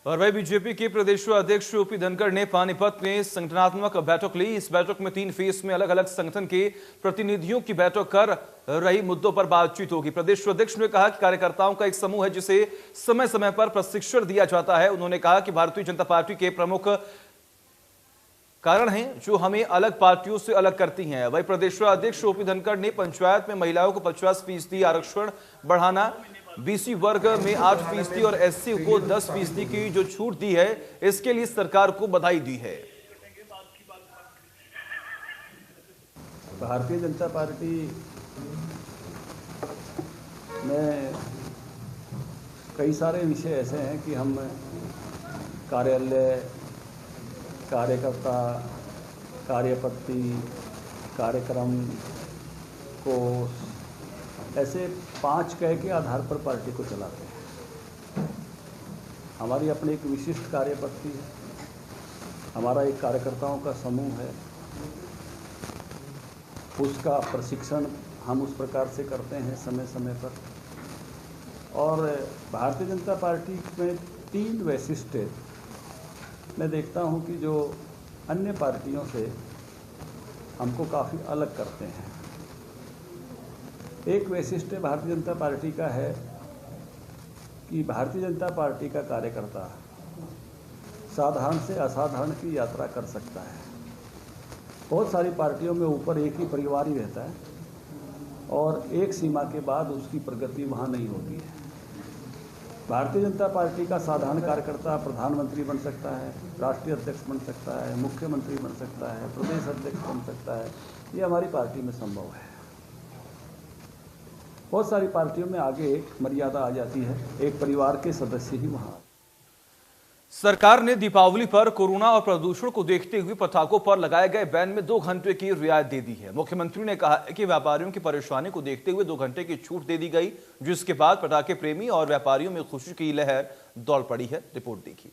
और वही बीजेपी के प्रदेश अध्यक्ष ओपी धनखड़ ने पानीपत में संगठनात्मक बैठक ली। इस बैठक में 3 फेज में अलग अलग संगठन के प्रतिनिधियों की बैठक कर रही मुद्दों पर बातचीत होगी। प्रदेश अध्यक्ष ने कहा कि कार्यकर्ताओं का एक समूह है जिसे समय समय पर प्रशिक्षण दिया जाता है। उन्होंने कहा कि भारतीय जनता पार्टी के प्रमुख कारण हैं जो हमें अलग पार्टियों से अलग करती हैं। वही प्रदेश अध्यक्ष ओपी धनखड़ ने पंचायत में महिलाओं को 50% आरक्षण बढ़ाना, बीसी वर्ग में 8% और एससी को 10% की जो छूट दी है, इसके लिए सरकार को बधाई दी है। भारतीय जनता पार्टी में कई सारे विषय ऐसे हैं कि हम कार्यालय, कार्यकर्ता, कार्यपद्धति, कार्यक्रम को ऐसे 5 कह के आधार पर पार्टी को चलाते हैं। हमारी अपनी एक विशिष्ट कार्यपद्धति है, हमारा एक कार्यकर्ताओं का समूह है, उसका प्रशिक्षण हम उस प्रकार से करते हैं समय समय पर। और भारतीय जनता पार्टी में 3 वैशिष्ट मैं देखता हूं कि जो अन्य पार्टियों से हमको काफ़ी अलग करते हैं। एक वैशिष्ट्य भारतीय जनता पार्टी का है कि भारतीय जनता पार्टी का कार्यकर्ता साधारण से असाधारण की यात्रा कर सकता है। बहुत सारी पार्टियों में ऊपर एक ही परिवार ही रहता है और एक सीमा के बाद उसकी प्रगति वहाँ नहीं होती है। भारतीय जनता पार्टी का साधारण कार्यकर्ता प्रधानमंत्री बन सकता है, राष्ट्रीय अध्यक्ष बन सकता है, मुख्यमंत्री बन सकता है, प्रदेश अध्यक्ष बन सकता है। ये हमारी पार्टी में संभव है। बहुत सारी पार्टियों में आगे एक मर्यादा आ जाती है, एक परिवार के सदस्य ही वहाँ। सरकार ने दीपावली पर कोरोना और प्रदूषण को देखते हुए पटाखों पर लगाए गए बैन में 2 घंटे की रियायत दे दी है। मुख्यमंत्री ने कहा कि व्यापारियों की परेशानी को देखते हुए 2 घंटे की छूट दे दी गई, जिसके बाद पटाखे प्रेमी और व्यापारियों में खुशी की लहर दौड़ पड़ी है। रिपोर्ट देखिए।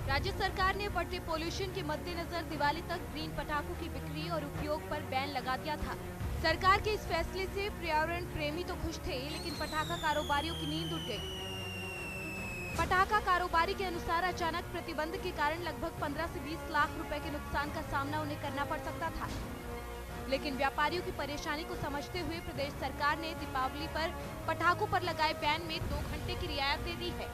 राज्य सरकार ने बढ़ते पोल्यूशन के मद्देनजर दिवाली तक ग्रीन पटाखों की बिक्री और उपयोग पर बैन लगा दिया था। सरकार के इस फैसले से पर्यावरण प्रेमी तो खुश थे, लेकिन पटाखा कारोबारियों की नींद उड़ गई। पटाखा कारोबारी के अनुसार अचानक प्रतिबंध के कारण लगभग 15 से 20 लाख रुपए के नुकसान का सामना उन्हें करना पड़ सकता था। लेकिन व्यापारियों की परेशानी को समझते हुए प्रदेश सरकार ने दीपावली पर पटाखों पर लगाए बैन में 2 घंटे की रियायत दे दी है।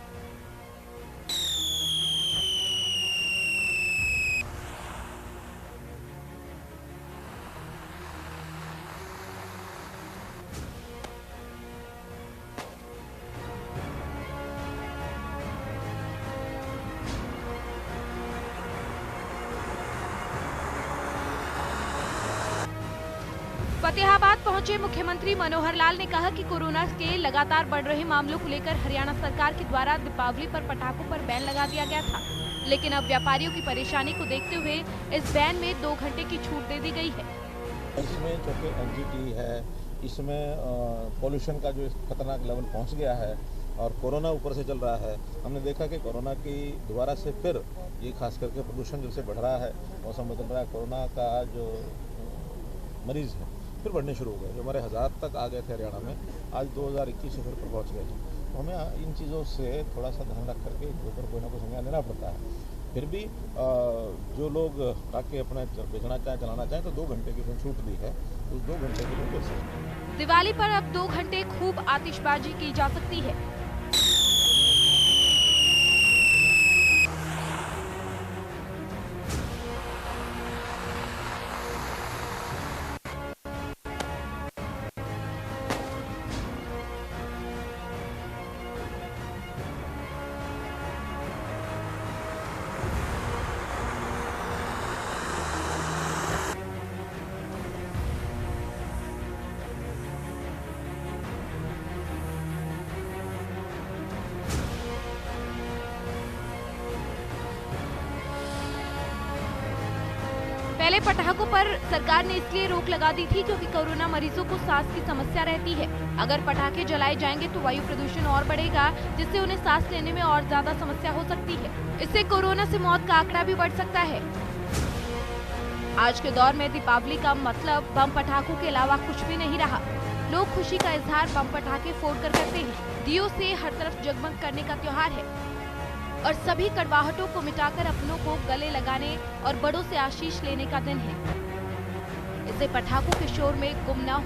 फतेहाबाद पहुंचे मुख्यमंत्री मनोहर लाल ने कहा कि कोरोना के लगातार बढ़ रहे मामलों को लेकर हरियाणा सरकार के द्वारा दीपावली पर पटाखों पर बैन लगा दिया गया था, लेकिन अब व्यापारियों की परेशानी को देखते हुए इस बैन में 2 घंटे की छूट दे दी गई है। इसमें चूँकि एनजीटी है, इसमें पॉल्यूशन का जो खतरनाक लेवल पहुँच गया है और कोरोना ऊपर से चल रहा है। हमने देखा कि कोरोना की दोबारा से फिर ये खास करके प्रदूषण जैसे बढ़ रहा है, मौसम बदल रहा है, कोरोना का जो मरीज़ है फिर बढ़ने शुरू हो गए। जो हमारे 1000 तक आ गए थे हरियाणा में, आज 2021 से फिर पहुँच गए हैं। तो हमें इन चीज़ों से थोड़ा सा ध्यान रख करके इनके ऊपर कोई ना कोई संज्ञान लेना पड़ता है। फिर भी जो लोग आके अपना बेचना चाहें, चलाना चाहें, तो 2 घंटे की छूट दी है, उस 2 घंटे के लिए बेच सकते हैं। दिवाली पर अब 2 घंटे खूब आतिशबाजी की जा सकती है। बड़े पटाखों पर सरकार ने इसलिए रोक लगा दी थी क्योंकि कोरोना मरीजों को सांस की समस्या रहती है। अगर पटाखे जलाए जाएंगे तो वायु प्रदूषण और बढ़ेगा, जिससे उन्हें सांस लेने में और ज्यादा समस्या हो सकती है। इससे कोरोना से मौत का आंकड़ा भी बढ़ सकता है। आज के दौर में दीपावली का मतलब बम पटाखों के अलावा कुछ भी नहीं रहा। लोग खुशी का इजहार बम पटाखे फोड़कर करते हैं। दियों से हर तरफ जगमग करने का त्योहार है और सभी कड़वाहटों को मिटाकर अपनों को गले लगाने और बड़ों से आशीष लेने का दिन है। इससे पटाखों के शोर में गुम न हो